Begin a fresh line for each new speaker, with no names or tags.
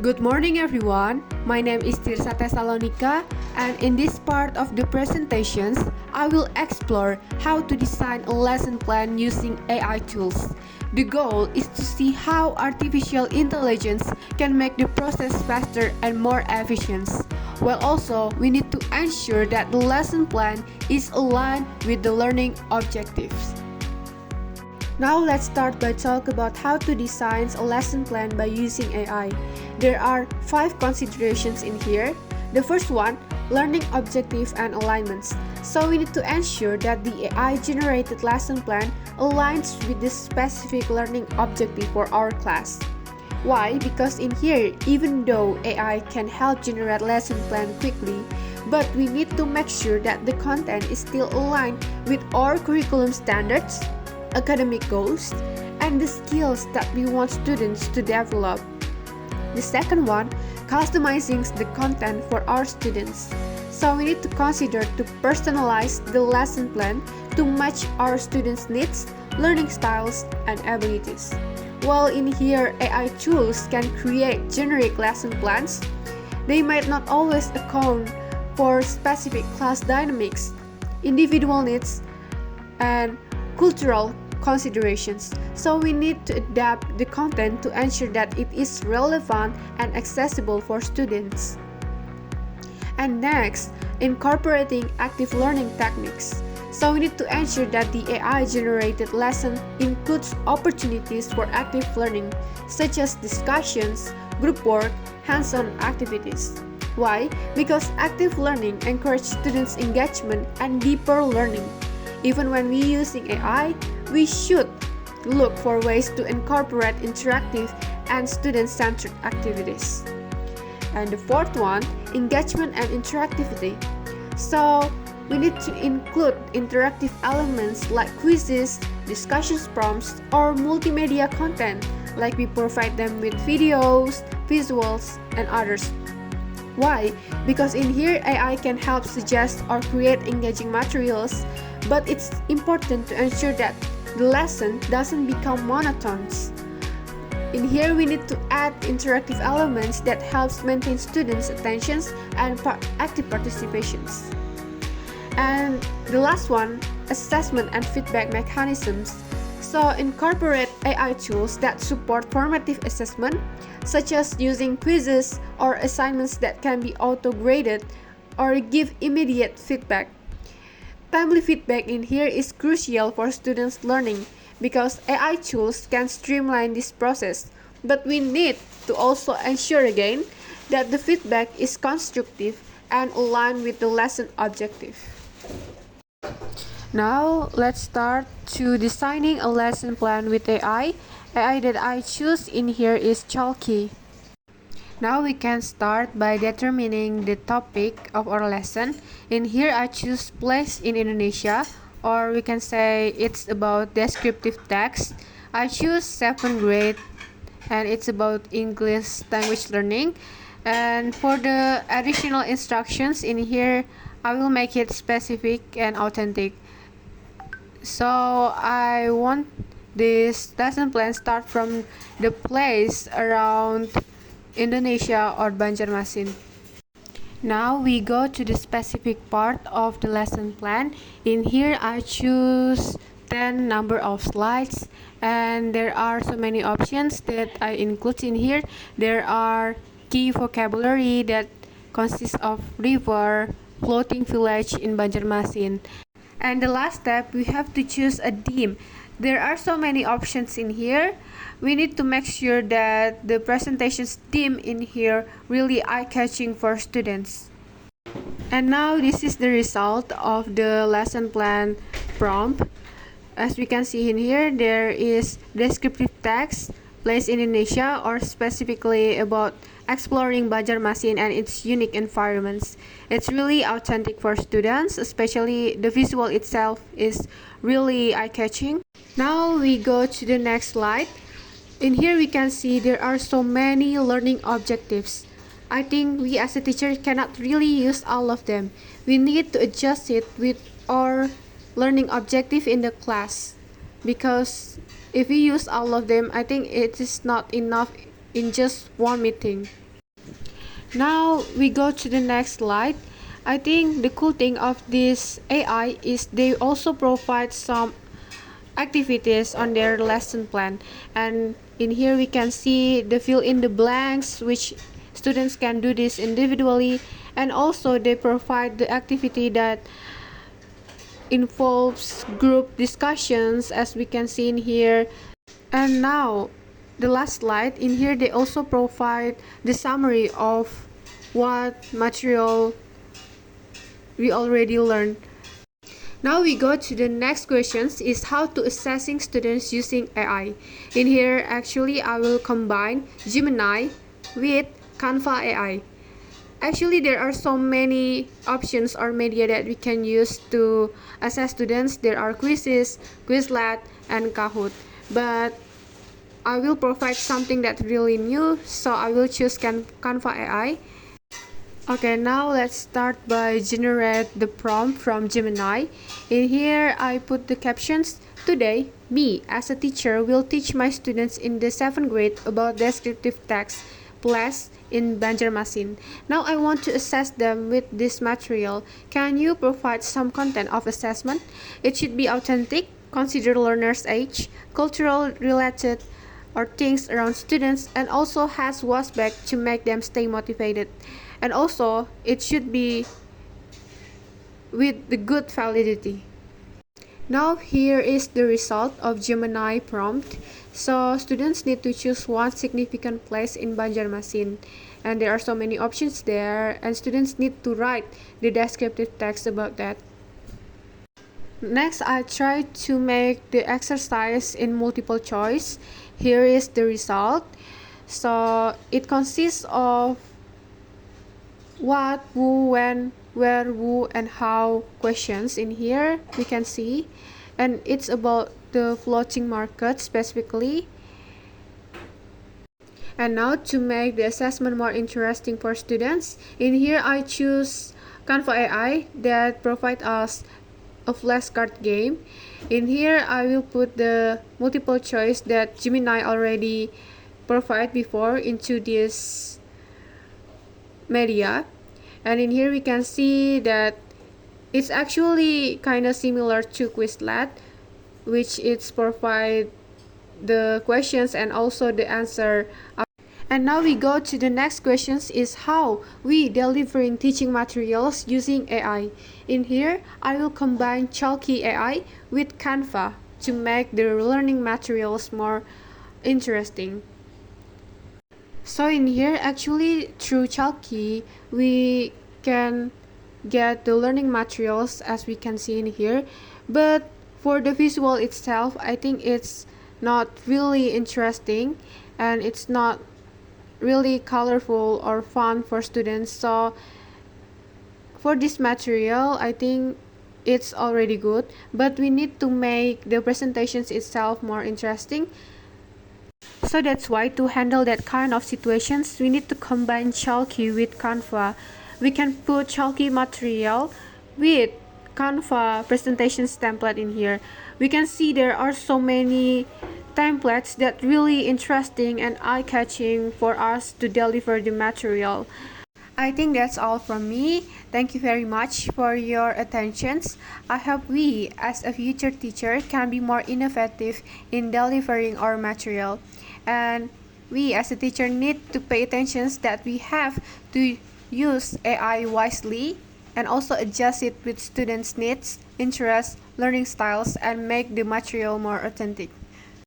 Good morning everyone, my name is 𝘿𝙚𝙨𝙨𝙚𝙚 and in this part of the presentations, I will explore how to design a lesson plan using AI tools. The goal is to see how artificial intelligence can make the process faster and more efficient, while also we need to ensure that the lesson plan is aligned with the learning objectives. Now let's start by talking about how to design a lesson plan by using AI. There are 5 considerations in here. The first one, learning objective and alignments. So we need to ensure that the AI-generated lesson plan aligns with the specific learning objective for our class. Why? Because in here, even though AI can help generate lesson plan quickly, but we need to make sure that the content is still aligned with our curriculum standards, academic goals, and the skills that we want students to develop. The second one, customizing the content for our students. So we need to consider to personalize the lesson plan to match our students' needs, learning styles, and abilities. While in here AI tools can create generic lesson plans, they might not always account for specific class dynamics, individual needs, and cultural considerations. So we need to adapt the content to ensure that it is relevant and accessible for students. And next, incorporating active learning techniques. So we need to ensure that the AI-generated lesson includes opportunities for active learning, such as discussions, group work, hands-on activities. Why? Because active learning encourages students' engagement and deeper learning. Even when we using AI, we should look for ways to incorporate interactive and student-centered activities. And the fourth one, engagement and interactivity. So we need to include interactive elements like quizzes, discussion prompts, or multimedia content, like we provide them with videos, visuals, and others. Why? Because in here AI can help suggest or create engaging materials, but it's important to ensure that the lesson doesn't become monotonous. In here we need to add interactive elements that helps maintain students' attentions and active participations. And the last one, assessment and feedback mechanisms. So incorporate AI tools that support formative assessment, such as using quizzes or assignments that can be auto-graded or give immediate feedback. Timely feedback in here is crucial for students' learning because AI tools can streamline this process, but we need to also ensure again that the feedback is constructive and aligned with the lesson objective. Now, let's start to designing a lesson plan with AI. AI that I choose in here is 𝘿𝙚𝙨𝙞𝙤. Now we can start by determining the topic of our lesson. In here I choose place in Indonesia, or we can say it's about descriptive text. I choose 7th grade and it's about English language learning. And for the additional instructions in here, I will make it specific and authentic. So I want this lesson plan start from the place around Indonesia or Banjarmasin. Now we go to the specific part of the lesson plan. In here I choose 10 number of slides, and there are so many options that I include in here. There are key vocabulary that consists of river, floating village in Banjarmasin. And the last step, we have to choose a theme. There are so many options in here. We need to make sure that the presentation's theme in here really eye-catching for students. And now this is the result of the lesson plan prompt. As we can see in here, there is descriptive text, place in Indonesia, or specifically about exploring Banjarmasin and its unique environments. It's really authentic for students, especially the visual itself is really eye-catching. Now we go to the next slide. In here we can see there are so many learning objectives. I think we as a teacher cannot really use all of them. We need to adjust it with our learning objective in the class, because if we use all of them, I think it is not enough in just one meeting. Now we go to the next slide. I think the cool thing of this AI is they also provide some activities on their lesson plan, and in here we can see the fill in the blanks, which students can do this individually, and also they provide the activity that involves group discussions, as we can see in here. And now the last slide, in here they also provide the summary of what material we already learned. Now we go to the next questions, is how to assessing students using AI. In here actually I will combine Gemini with Canva AI. Actually there are so many options or media that we can use to assess students. There are quizzes, Quizlet, and Kahoot, but I will provide something that's really new, so I will choose Canva AI. Okay, now let's start by generate the prompt from Gemini. In here, I put the captions. Today, me as a teacher will teach my students in the 7th grade about descriptive text plus in Banjarmasin. Now I want to assess them with this material. Can you provide some content of assessment? It should be authentic, consider learners' age, cultural related or things around students, and also has wasback to make them stay motivated. And also it should be with the good validity. Now here is the result of Gemini prompt. So students need to choose one significant place in Banjarmasin, and there are so many options there, and students need to write the descriptive text about that. Next, I try to make the exercise in multiple choice. Here is the result. So it consists of what, who, when, where, who, and how questions. In here we can see, and it's about the floating market specifically. And now to make the assessment more interesting for students, in here I choose Canva AI that provide us a flashcard game. In here I will put the multiple choice that Gemini already provide before into this media, and in here we can see that it's actually kind of similar to Quizlet, which it's provide the questions and also the answer. And now we go to the next questions, is how we delivering teaching materials using AI. In here I will combine 𝘿𝙚𝙨𝙚𝙦 AI with Canva to make the learning materials more interesting. So in here actually through 𝘿𝙚𝙨 we can get the learning materials as we can see in here, but for the visual itself I think it's not really interesting and it's not really colorful or fun for students. So for this material I think it's already good, but we need to make the presentations itself more interesting. So that's why to handle that kind of situations we need to combine 𝘿𝙚𝙨 with Canva. We can put 𝘿𝙚𝙨 material with Canva presentations template in here. We can see there are so many templates that really interesting and eye-catching for us to deliver the material. I think that's all from me. Thank you very much for your attentions. I hope we as a future teacher can be more innovative in delivering our material, and we as a teacher need to pay attention that we have to use AI wisely and also adjust it with students' needs, interests, learning styles, and make the material more authentic.